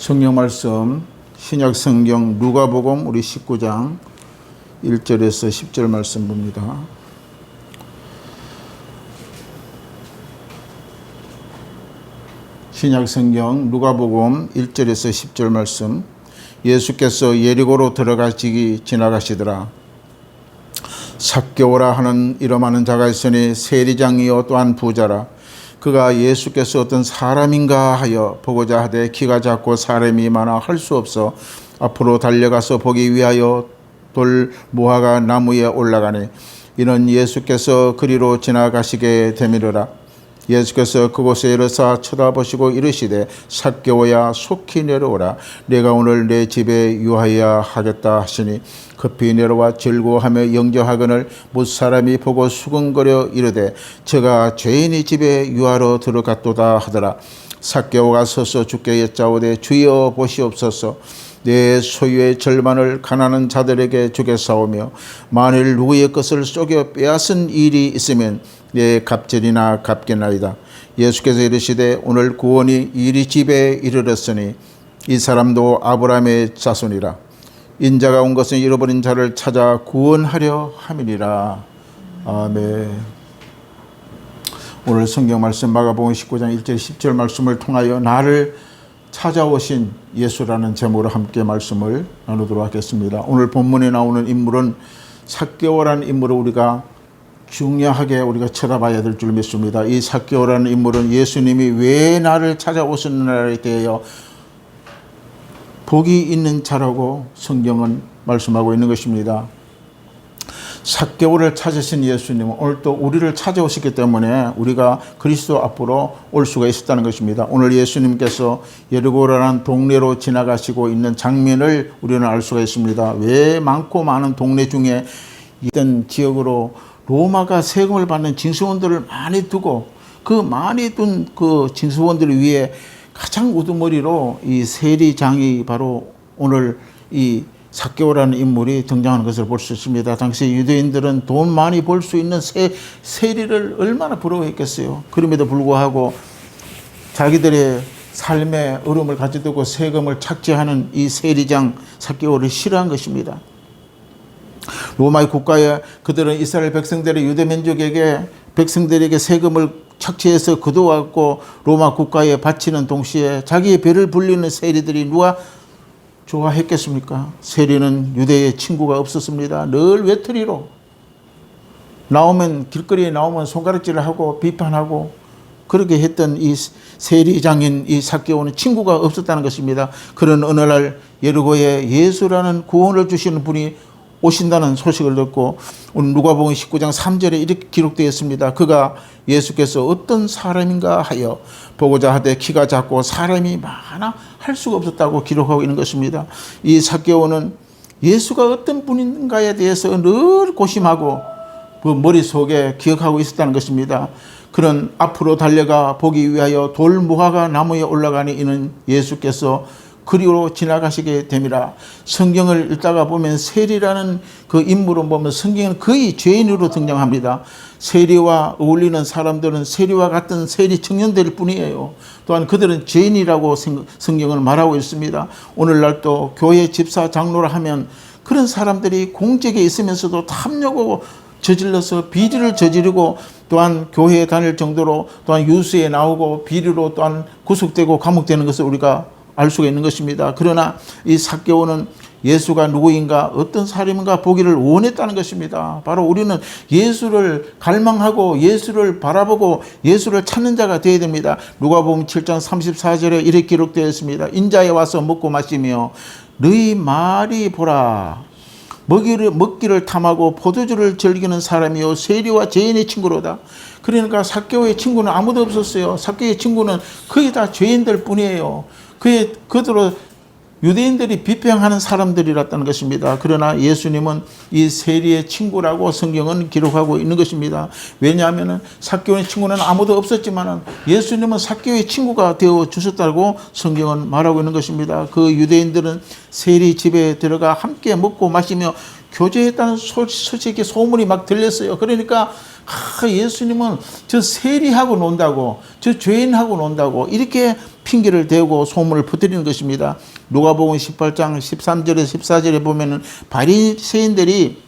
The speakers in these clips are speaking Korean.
성경 말씀 신약 성경 누가복음 우리 19장 1절에서 10절 말씀 봅니다. 신약 성경 누가복음 1절에서 10절 말씀. 예수께서 예리고로 들어가시기 지나가시더라. 삭개오라 하는 이름하는 자가 있으니 세리장이요 또한 부자라. 그가 예수께서 어떤 사람인가 하여 보고자 하되 키가 작고 사람이 많아 할 수 없어 앞으로 달려가서 보기 위하여 돌 무화과 나무에 올라가니 이는 예수께서 그리로 지나가시게 되미르라. 예수께서 그곳에 이르사 쳐다보시고 이르시되 삭개오야 속히 내려오라. 내가 오늘 내 집에 유하여야 하겠다 하시니 급히 내려와 즐거워하며 영접하거늘 못 사람이 보고 수근거려 이르되 저가 죄인이 집에 유하러 들어갔도다 하더라. 삭개오가 서서 주께 여짜오되 주여 보시옵소서. 내 소유의 절반을 가난한 자들에게 주겠사오며 만일 누구의 것을 쪼개 빼앗은 일이 있으면 내 갑절이나 갚겠나이다. 예수께서 이르시되 오늘 구원이 이리 집에 이르렀으니 이 사람도 아브라함의 자손이라. 인자가 온 것은 잃어버린 자를 찾아 구원하려 함이니라. 아멘. 오늘 성경 말씀 마가복음 19장 1절 10절 말씀을 통하여 나를 찾아오신 예수라는 제목으로 함께 말씀을 나누도록 하겠습니다. 오늘 본문에 나오는 인물은 삭개오라는 인물을 우리가 중요하게 우리가 쳐다봐야 될 줄 믿습니다. 이 삭개오라는 인물은 예수님이 왜 나를 찾아오셨느냐에 대하여 복이 있는 자라고 성경은 말씀하고 있는 것입니다. 삭개오를 찾으신 예수님은 오늘 또 우리를 찾아오시기 때문에 우리가 그리스도 앞으로 올 수가 있었다는 것입니다. 오늘 예수님께서 예리고라는 동네로 지나가시고 있는 장면을 우리는 알 수가 있습니다. 왜 많고 많은 동네 중에 있던 지역으로 로마가 세금을 받는 징수원들을 많이 두고 그 많이 둔 그 징수원들 위에 가장 우두머리로 이 세리장이 바로 오늘 이 삭개오라는 인물이 등장하는 것을 볼 수 있습니다. 당시 유대인들은 돈 많이 벌 수 있는 세리를 얼마나 부러워했겠어요. 그럼에도 불구하고 자기들의 삶의 어려움을 가져두고 세금을 착취하는 이 세리장 삭개오를 싫어한 것입니다. 로마의 국가에 그들은 이스라엘 백성들의 유대 민족에게 백성들에게 세금을 착취해서 거둬왔고 로마 국가에 바치는 동시에 자기의 배를 불리는 세리들이 누가 좋아했겠습니까? 세리는 유대의 친구가 없었습니다. 늘 외톨이로 나오면 길거리에 나오면 손가락질을 하고 비판하고 그렇게 했던 이 세리장인 이 삭개오는 친구가 없었다는 것입니다. 그런 어느 날 예리고에 예수라는 구원을 주시는 분이 오신다는 소식을 듣고 오늘 누가복음 19장 3절에 이렇게 기록되어 있습니다. 그가 예수께서 어떤 사람인가 하여 보고자 하되 키가 작고 사람이 많아 할 수가 없었다고 기록하고 있는 것입니다. 이 삭개오는 예수가 어떤 분인가에 대해서 늘 고심하고 그 머릿속에 기억하고 있었다는 것입니다. 그런 앞으로 달려가 보기 위하여 돌 무화과 나무에 올라가니 이는 예수께서 그리로 지나가시게 됨이라. 성경을 읽다가 보면 세리라는 그 인물을 보면 성경은 거의 죄인으로 등장합니다. 세리와 어울리는 사람들은 세리와 같은 세리 청년들일 뿐이에요. 또한 그들은 죄인이라고 성경은 말하고 있습니다. 오늘날 또 교회 집사 장로라 하면 그런 사람들이 공직에 있으면서도 탐욕하고 저질러서 비리를 저지르고 또한 교회에 다닐 정도로 또한 유수에 나오고 비리로 또한 구속되고 감옥되는 것을 우리가 알 수가 있는 것입니다. 그러나 이 삭개오는 예수가 누구인가 어떤 사람인가 보기를 원했다는 것입니다. 바로 우리는 예수를 갈망하고 예수를 바라보고 예수를 찾는 자가 되어야 됩니다. 누가복음 7장 34절에 이렇게 기록되어 있습니다. 인자에 와서 먹고 마시며 너희 말이 보라 먹기를 탐하고 포도주를 즐기는 사람이요 세리와 죄인의 친구로다. 그러니까 삭개오의 친구는 아무도 없었어요. 삭개오의 친구는 거의 다 죄인들 뿐이에요. 그들로 유대인들이 비평하는 사람들이었다는 것입니다. 그러나 예수님은 이 세리의 친구라고 성경은 기록하고 있는 것입니다. 왜냐하면 삭개오의 친구는 아무도 없었지만 예수님은 삭개오의 친구가 되어 주셨다고 성경은 말하고 있는 것입니다. 그 유대인들은 세리 집에 들어가 함께 먹고 마시며 교제했다는 소식이 소문이 막 들렸어요. 그러니까 예수님은 저 세리하고 논다고, 저 죄인하고 논다고 이렇게 핑계를 대고 소문을 퍼뜨리는 것입니다. 누가복음 18장 13절에 14절에 보면은 바리새인들이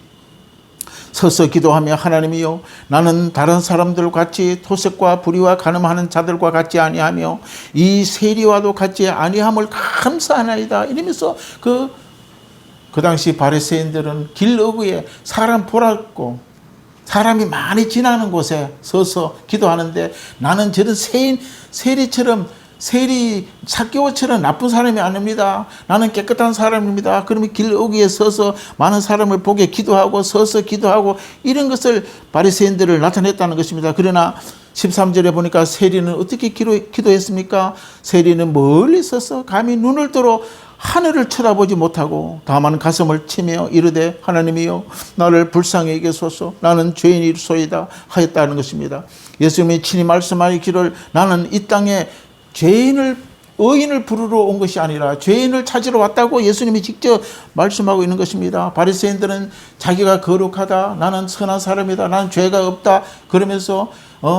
서서 기도하며 하나님이여 나는 다른 사람들과 같이 토색과 불의와 간음하는 자들과 같지 아니하며 이 세리와도 같지 아니함을 감사하나이다 이러면서 그 당시 바리새인들은 길 어귀에 사람 보라고 사람이 많이 지나는 곳에 서서 기도하는데 나는 저런 세리처럼 삭개오처럼 나쁜 사람이 아닙니다. 나는 깨끗한 사람입니다. 그러면 길 어귀에 서서 많은 사람을 보게 기도하고 서서 기도하고 이런 것을 바리새인들을 나타냈다는 것입니다. 그러나 13절에 보니까 세리는 어떻게 기도했습니까? 세리는 멀리 서서 감히 눈을 들어 하늘을 쳐다보지 못하고 다만 가슴을 치며 이르되 하나님이여 나를 불쌍히 여기소서 나는 죄인이소이다 하였다는 것입니다. 예수님이 친히 말씀하기를 나는 이 땅에 의인을 부르러 온 것이 아니라 죄인을 찾으러 왔다고 예수님이 직접 말씀하고 있는 것입니다. 바리새인들은 자기가 거룩하다, 나는 선한 사람이다, 나는 죄가 없다 그러면서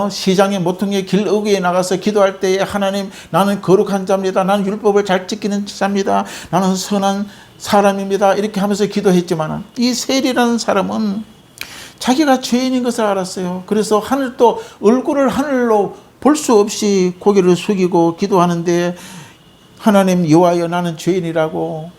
시장의 모퉁이 길 어귀에 나가서 기도할 때에 하나님 나는 거룩한 자입니다, 나는 율법을 잘 지키는 자입니다, 나는 선한 사람입니다 이렇게 하면서 기도했지만 이 세리라는 사람은 자기가 죄인인 것을 알았어요. 그래서 하늘도 얼굴을 하늘로 볼 수 없이 고개를 숙이고 기도하는데 하나님 여호와여 나는 죄인이라고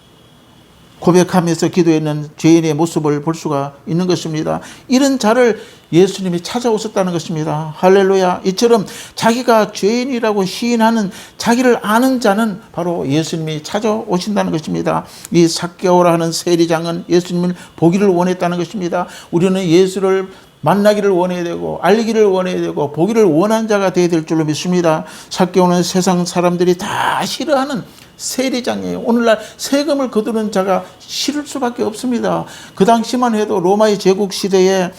고백하면서 기도했는 죄인의 모습을 볼 수가 있는 것입니다. 이런 자를 예수님이 찾아오셨다는 것입니다. 할렐루야. 이처럼 자기가 죄인이라고 시인하는 자기를 아는 자는 바로 예수님이 찾아오신다는 것입니다. 이 삭개오라 하는 세리장은 예수님을 보기를 원했다는 것입니다. 우리는 예수를 만나기를 원해야 되고 알기를 원해야 되고 보기를 원한 자가 되어야 될 줄로 믿습니다. 삭개오는 세상 사람들이 다 싫어하는 세리장이에요. 오늘날 세금을 거두는 자가 싫을 수밖에 없습니다. 그 당시만 해도 로마의 제국 시대에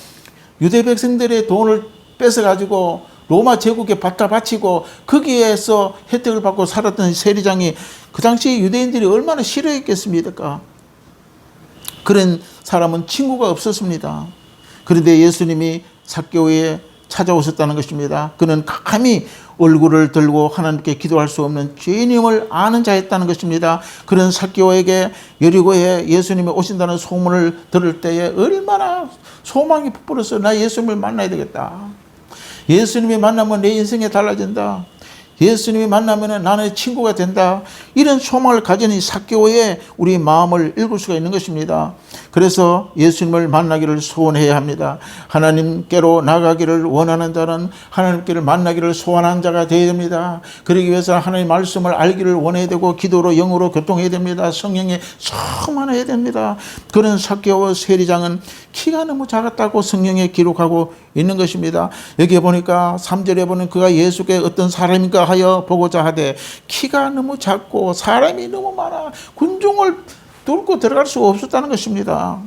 유대 백성들의 돈을 뺏어가지고 로마 제국에 갖다 바치고 거기에서 혜택을 받고 살았던 세리장이 그 당시 유대인들이 얼마나 싫어했겠습니까? 그런 사람은 친구가 없었습니다. 그런데 예수님이 삭개오에 찾아오셨다는 것입니다. 그는 감히 얼굴을 들고 하나님께 기도할 수 없는 죄인임을 아는 자였다는 것입니다. 그런 삭개오에게 여리고에 예수님이 오신다는 소문을 들을 때에 얼마나 소망이 부풀어서 나 예수님을 만나야 되겠다. 예수님이 만나면 내 인생이 달라진다. 예수님이 만나면 나는 친구가 된다. 이런 소망을 가진 이 삭개오에 우리 마음을 읽을 수가 있는 것입니다. 그래서 예수님을 만나기를 소원해야 합니다. 하나님께로 나가기를 원하는 자는 하나님께를 만나기를 소원한 자가 되어야 됩니다. 그러기 위해서 하나님의 말씀을 알기를 원해야 되고 기도로 영으로 교통해야 됩니다. 성령에 충만해야 됩니다. 그런 삭개오 세리장은 키가 너무 작았다고 성경에 기록하고 있는 것입니다. 여기에 보니까 3절에 보면 그가 예수께 어떤 사람인가 하여 보고자 하되 키가 너무 작고 사람이 너무 많아 군중을 뚫고 들어갈 수가 없었다는 것입니다.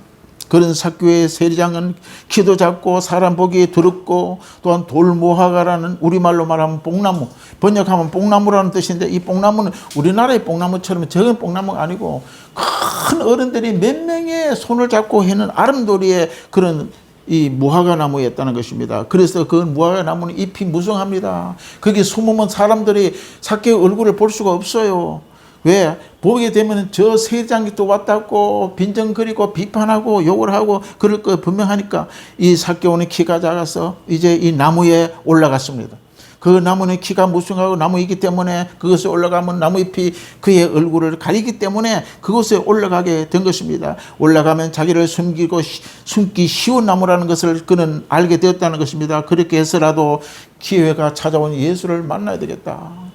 그런 삭개오의 세리장은 키도 작고 사람 보기에 더럽고 또한 돌무화과라는 우리말로 말하면 뽕나무, 번역하면 뽕나무라는 뜻인데 이 뽕나무는 우리나라의 뽕나무처럼 적은 뽕나무가 아니고 큰 어른들이 몇 명의 손을 잡고 해는 아름도리의 그런 이 무화과 나무였다는 것입니다. 그래서 그 무화과 나무는 잎이 무성합니다. 거기 숨으면 사람들이 삭개오 얼굴을 볼 수가 없어요. 왜? 보게 되면 저 세리장이 또 왔다고 빈정거리고 비판하고 욕을 하고 그럴 거 분명하니까 이 삭개오는 키가 작아서 이제 이 나무에 올라갔습니다. 그 나무는 키가 무성하고 나무이기 때문에 그것에 올라가면 나무잎이 그의 얼굴을 가리기 때문에 그곳에 올라가게 된 것입니다. 올라가면 자기를 숨기 쉬운 나무라는 것을 그는 알게 되었다는 것입니다. 그렇게 해서라도 기회가 찾아온 예수를 만나야 되겠다.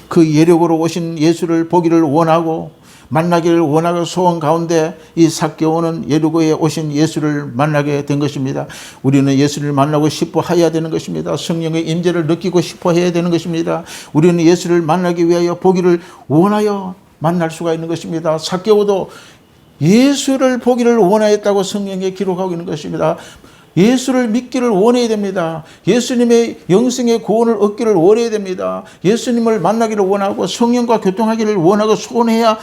그 예력으로 오신 예수를 보기를 원하고 만나기를 원하고 소원 가운데 이 삭개오는 예리고에 오신 예수를 만나게 된 것입니다. 우리는 예수를 만나고 싶어 해야 되는 것입니다. 성령의 임재를 느끼고 싶어 해야 되는 것입니다. 우리는 예수를 만나기 위하여 보기를 원하여 만날 수가 있는 것입니다. 삭개오도 예수를 보기를 원하였다고 성경에 기록하고 있는 것입니다. 예수를 믿기를 원해야 됩니다. 예수님의 영생의 구원을 얻기를 원해야 됩니다. 예수님을 만나기를 원하고 성령과 교통하기를 원하고 소원해야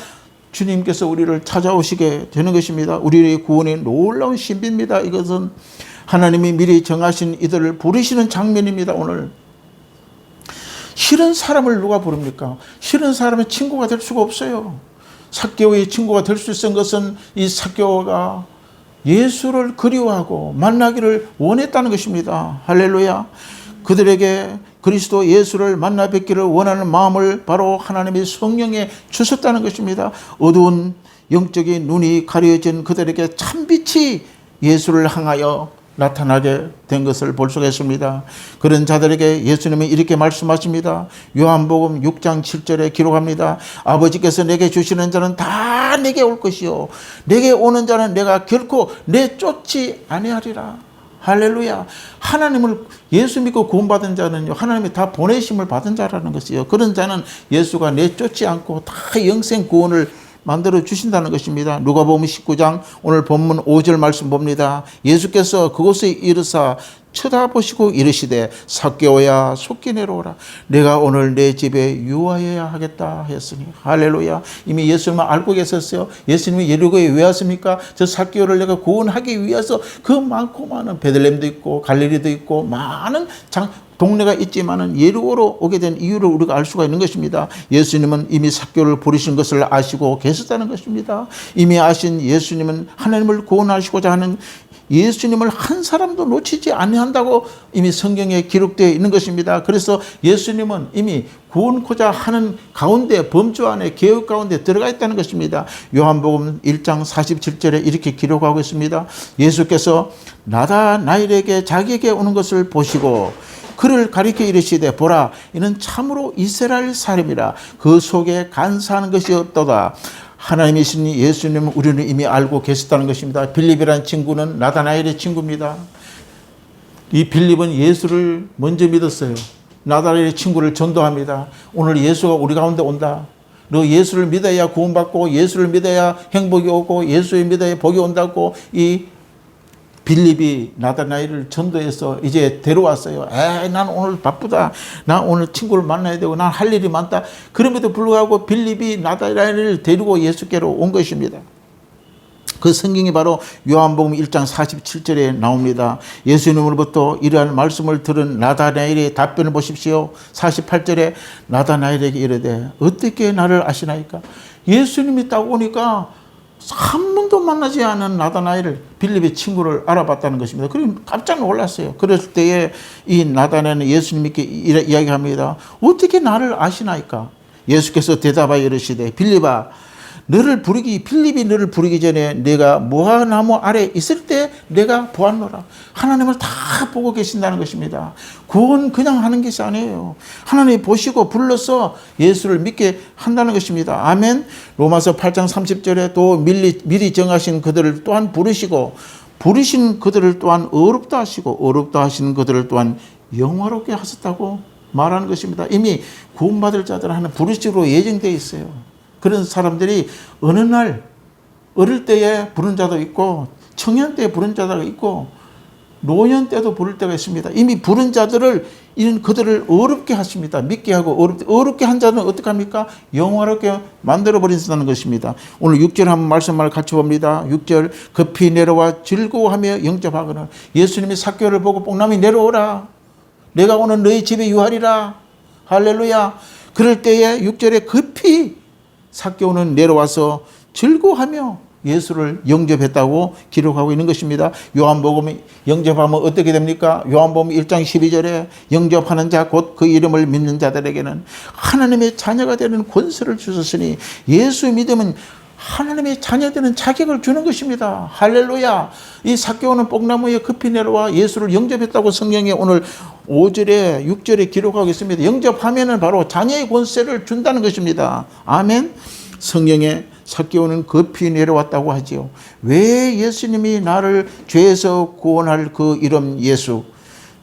주님께서 우리를 찾아오시게 되는 것입니다. 우리의 구원의 놀라운 신비입니다. 이것은 하나님이 미리 정하신 이들을 부르시는 장면입니다. 오늘 싫은 사람을 누가 부릅니까? 싫은 사람의 친구가 될 수가 없어요. 삭개오의 친구가 될 수 있었던 것은 이 삭개오가 예수를 그리워하고 만나기를 원했다는 것입니다. 할렐루야. 그들에게 그리스도 예수를 만나 뵙기를 원하는 마음을 바로 하나님의 성령에 주셨다는 것입니다. 어두운 영적인 눈이 가려진 그들에게 참빛이 예수를 향하여 나타나게 된 것을 볼 수가 있습니다. 그런 자들에게 예수님은 이렇게 말씀하십니다. 요한복음 6장 7절에 기록합니다. 아버지께서 내게 주시는 자는 다 내게 올 것이요 내게 오는 자는 내가 결코 내쫓지 아니하리라. 할렐루야. 하나님을 예수 믿고 구원받은 자는요, 하나님이 다 보내심을 받은 자라는 것이요. 그런 자는 예수가 내쫓지 않고 다 영생 구원을 만들어 주신다는 것입니다. 누가복음 19장 오늘 본문 5절 말씀 봅니다. 예수께서 그곳에 이르사 쳐다보시고 이르시되 삭개오야 속히 내려오라. 내가 오늘 내 집에 유하여야 하겠다 하였으니. 할렐루야. 이미 예수님을 알고 계셨어요. 예수님이 예리고에 왜 왔습니까? 저 삭개오를 내가 구원하기 위해서 그 많고 많은 베들레헴도 있고 갈릴리도 있고 많은 동네가 있지만은 예리고로 오게 된 이유를 우리가 알 수가 있는 것입니다. 예수님은 이미 삭개오를 부르신 것을 아시고 계셨다는 것입니다. 이미 아신 예수님은 하나님을 구원하시고자 하는 예수님을 한 사람도 놓치지 아니한다고 이미 성경에 기록되어 있는 것입니다. 그래서 예수님은 이미 구원코자 하는 가운데 범주 안에 계획 가운데 들어가 있다는 것입니다. 요한복음 1장 47절에 이렇게 기록하고 있습니다. 예수께서 나다나엘에게 자기에게 오는 것을 보시고 그를 가리켜 이르시되 보라 이는 참으로 이스라엘 사람이라 그 속에 간사하는 것이 없도다. 하나님이신 예수님은 우리는 이미 알고 계셨다는 것입니다. 빌립이라는 친구는 나다나엘의 친구입니다. 이 빌립은 예수를 먼저 믿었어요. 나다나엘의 친구를 전도합니다. 오늘 예수가 우리 가운데 온다. 너 예수를 믿어야 구원받고 예수를 믿어야 행복이 오고 예수를 믿어야 복이 온다고 이 빌립이 나다나엘을 전도해서 이제 데려왔어요. 난 오늘 바쁘다. 난 오늘 친구를 만나야 되고 난 할 일이 많다. 그럼에도 불구하고 빌립이 나다나엘을 데리고 예수께로 온 것입니다. 그 성경이 바로 요한복음 1장 47절에 나옵니다. 예수님으로부터 이러한 말씀을 들은 나다나엘의 답변을 보십시오. 48절에 나다나엘에게 이르되 어떻게 나를 아시나이까? 예수님이 딱 오니까 한 번도 만나지 않은 나다나엘을 빌립의 친구를 알아봤다는 것입니다. 그리고 깜짝 놀랐어요. 그랬을 때에 이 나다나엘은 예수님께 이야기합니다. 어떻게 나를 아시나이까? 예수께서 대답하여 이르시되 빌립아 빌립이 너를 부르기 전에 내가 무화과나무 아래 있을 때 내가 보았노라. 하나님을 다 보고 계신다는 것입니다. 구원 그냥 하는 것이 아니에요. 하나님이 보시고 불러서 예수를 믿게 한다는 것입니다. 아멘. 로마서 8장 30절에 또 미리 정하신 그들을 또한 부르시고 부르신 그들을 또한 어렵다 하시고 어렵다 하신 그들을 또한 영화롭게 하셨다고 말하는 것입니다. 이미 구원받을 자들은 하는 부르심으로 예정되어 있어요. 그런 사람들이 어느 날 어릴 때에 부른 자도 있고 청년 때에 부른 자도 있고 노년 때도 부를 때가 있습니다. 이미 부른 자들을 이런 그들을 어렵게 하십니다. 믿게 하고 어렵게 한 자는 어떻게 합니까? 영화롭게 만들어버린다는 것입니다. 오늘 6절 한번 말씀을 같이 봅니다. 6절 급히 내려와 즐거워하며 영접하거나 예수님이 삭개오를 보고 뽕남이 내려오라. 내가 오늘 너희 집에 유하리라. 할렐루야. 그럴 때에 6절에 급히 삭개오는 내려와서 즐거워하며 예수를 영접했다고 기록하고 있는 것입니다. 요한복음 영접하면 어떻게 됩니까? 요한복음 1장 12절에 영접하는 자 곧 그 이름을 믿는 자들에게는 하나님의 자녀가 되는 권세를 주셨으니 예수 믿으면 하나님의 자녀되는 자격을 주는 것입니다. 할렐루야. 이 삭개오는 뽕나무에 급히 내려와 예수를 영접했다고 성경에 오늘 5절에 6절에 기록하고 있습니다. 영접하면은 바로 자녀의 권세를 준다는 것입니다. 아멘. 성경에 삭개오는 급히 내려왔다고 하지요. 왜 예수님이 나를 죄에서 구원할 그 이름 예수,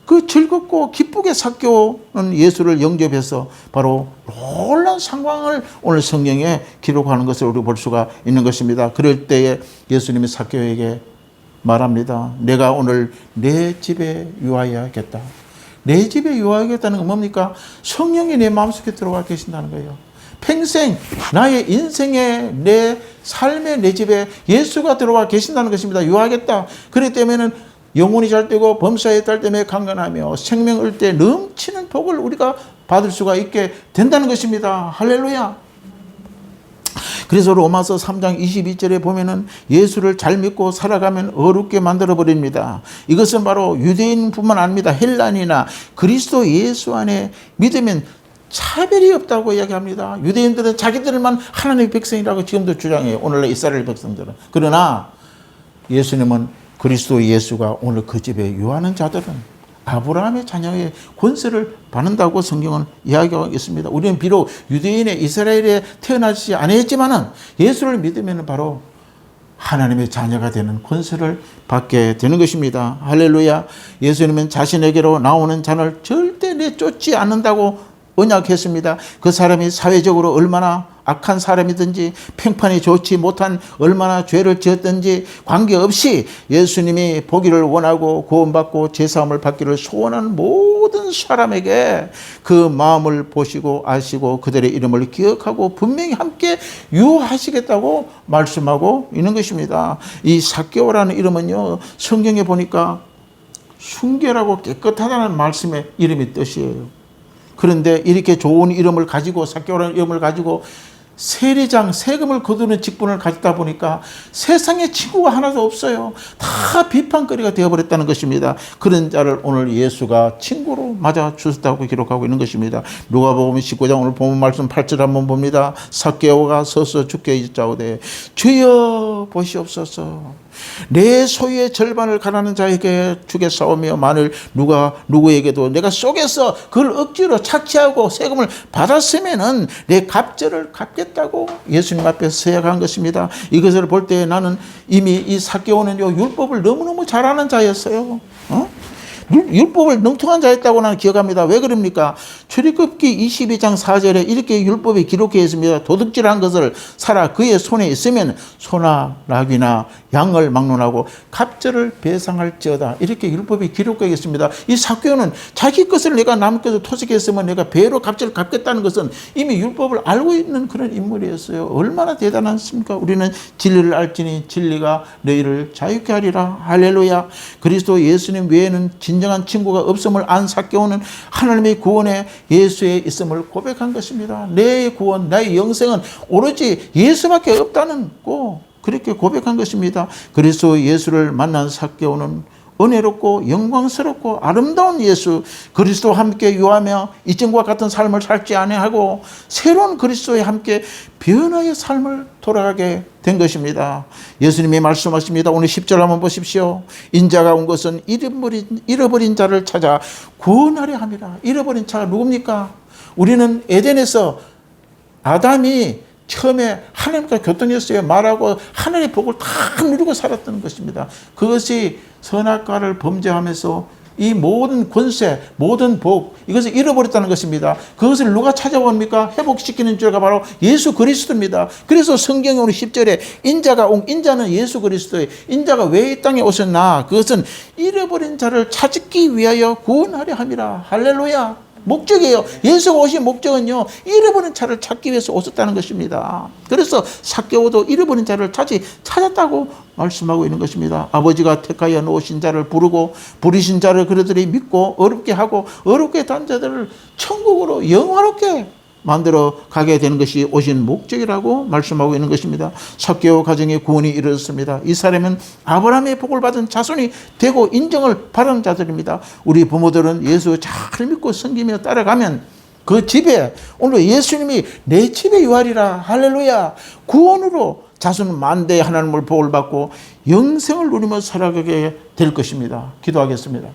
그 즐겁고 기쁘게 삭개오는 예수를 영접해서 바로 놀라운 상황을 오늘 성경에 기록하는 것을 우리 볼 수가 있는 것입니다. 그럴 때에 예수님이 삭개오에게 말합니다. 내가 오늘 내 집에 유하여야겠다. 내 집에 유하여야겠다는 건 뭡니까? 성령이 내 마음속에 들어와 계신다는 거예요. 평생 나의 인생에 내 삶의 내 집에 예수가 들어와 계신다는 것입니다. 유하겠다. 그렇기 때문에 영혼이 잘 되고 범사에 딸 때문에 강건하며 생명을 때 넘치는 복을 우리가 받을 수가 있게 된다는 것입니다. 할렐루야. 그래서 로마서 3장 22절에 보면은 예수를 잘 믿고 살아가면 어렵게 만들어 버립니다. 이것은 바로 유대인뿐만 아닙니다. 헬란이나 그리스도 예수 안에 믿으면 차별이 없다고 이야기합니다. 유대인들은 자기들만 하나님의 백성이라고 지금도 주장해요. 오늘날 이스라엘 백성들은. 그러나 예수님은 그리스도 예수가 오늘 그 집에 유하는 자들은 아브라함의 자녀의 권세를 받는다고 성경은 이야기하고 있습니다. 우리는 비록 유대인의 이스라엘에 태어나지 않았지만은 예수를 믿으면 바로 하나님의 자녀가 되는 권세를 받게 되는 것입니다. 할렐루야. 예수님은 자신에게로 나오는 자를 절대 내쫓지 않는다고 언약했습니다. 그 사람이 사회적으로 얼마나 악한 사람이든지 평판이 좋지 못한 얼마나 죄를 지었든지 관계없이 예수님이 보기를 원하고 구원받고 제사함을 받기를 소원하는 모든 사람에게 그 마음을 보시고 아시고 그들의 이름을 기억하고 분명히 함께 유하시겠다고 말씀하고 있는 것입니다. 이 삭개오라는 이름은요, 성경에 보니까 순결하고 깨끗하다는 말씀의 이름이 뜻이에요. 그런데 이렇게 좋은 이름을 가지고 삭개오라는 이름을 가지고 세리장 세금을 거두는 직분을 가지다 보니까 세상에 친구가 하나도 없어요. 다 비판거리가 되어버렸다는 것입니다. 그런 자를 오늘 예수가 친구로 맞아 주셨다고 기록하고 있는 것입니다. 누가복음 19장 오늘 본문 말씀 8절 한번 봅니다. 삭개오가 서서 주께 여짜오되 주여 보시옵소서. 내 소유의 절반을 가난한 자에게 주겠사오며 만일 누구에게도 내가 속에서 그걸 억지로 착취하고 세금을 받았으면은 내 갑절을 갚겠다고 예수님 앞에 서약한 것입니다. 이것을 볼 때 나는 이미 이 삭개오는요 율법을 너무너무 잘하는 자였어요. 율법을 능통한 자였다고 나는 기억합니다. 왜 그럽니까? 출애굽기 22장 4절에 이렇게 율법에 기록해 있습니다. 도둑질한 것을 사라 그의 손에 있으면 소나 나귀나 양을 막론하고 갑절을 배상할지어다. 이렇게 율법에 기록되어 있습니다. 이 삭개오는 자기 것을 내가 남의 것을 토색했으면 내가 배로 갑절을 갚겠다는 것은 이미 율법을 알고 있는 그런 인물이었어요. 얼마나 대단하십니까? 우리는 진리를 알지니 진리가 너희를 자유케 하리라. 할렐루야. 그리스도 예수님 외에는 진정한 친구가 없음을 안 삭개오는 하나님의 구원에 예수에 있음을 고백한 것입니다. 내 구원, 나의 영생은 오로지 예수밖에 없다는 거 그렇게 고백한 것입니다. 그리스도 예수를 만난 삭개오는 은혜롭고 영광스럽고 아름다운 예수 그리스도와 함께 유하며 이전과 같은 삶을 살지 아니하고 새로운 그리스도에 함께 변화의 삶을 돌아가게 된 것입니다. 예수님이 말씀하십니다. 오늘 10절 한번 보십시오. 인자가 온 것은 잃어버린 자를 찾아 구원하려 함이라. 잃어버린 자가 누굽니까? 우리는 에덴에서 아담이 처음에 하나님과 교통했어요. 말하고 하늘의 복을 다 누리고 살았던 것입니다. 그것이 선악과를 범죄하면서 이 모든 권세, 모든 복 이것을 잃어버렸다는 것입니다. 그것을 누가 찾아옵니까? 회복시키는 자가 바로 예수 그리스도입니다. 그래서 성경에 오늘 10절에 인자는 예수 그리스도예요. 인자가 왜 이 땅에 오셨나? 그것은 잃어버린 자를 찾기 위하여 구원하려 함이라. 할렐루야. 목적이에요. 예수가 오신 목적은요, 잃어버린 자를 찾기 위해서 오셨다는 것입니다. 그래서 삭개오도 잃어버린 자를 찾았다고 말씀하고 있는 것입니다. 아버지가 택하여 놓으신 자를 부르신 자를 그들이 믿고 어렵게 하고 어렵게 단 자들을 천국으로 영화롭게 만들어 가게 되는 것이 오신 목적이라고 말씀하고 있는 것입니다. 삭개오 가정의 구원이 이루어졌습니다. 이 사람은 아브라함의 복을 받은 자손이 되고 인정을 받은 자들입니다. 우리 부모들은 예수 잘 믿고 섬기며 따라가면 그 집에 오늘 예수님이 내 집에 유하리라. 할렐루야. 구원으로 자손 만대의 하나님을 복을 받고 영생을 누리며 살아가게 될 것입니다. 기도하겠습니다.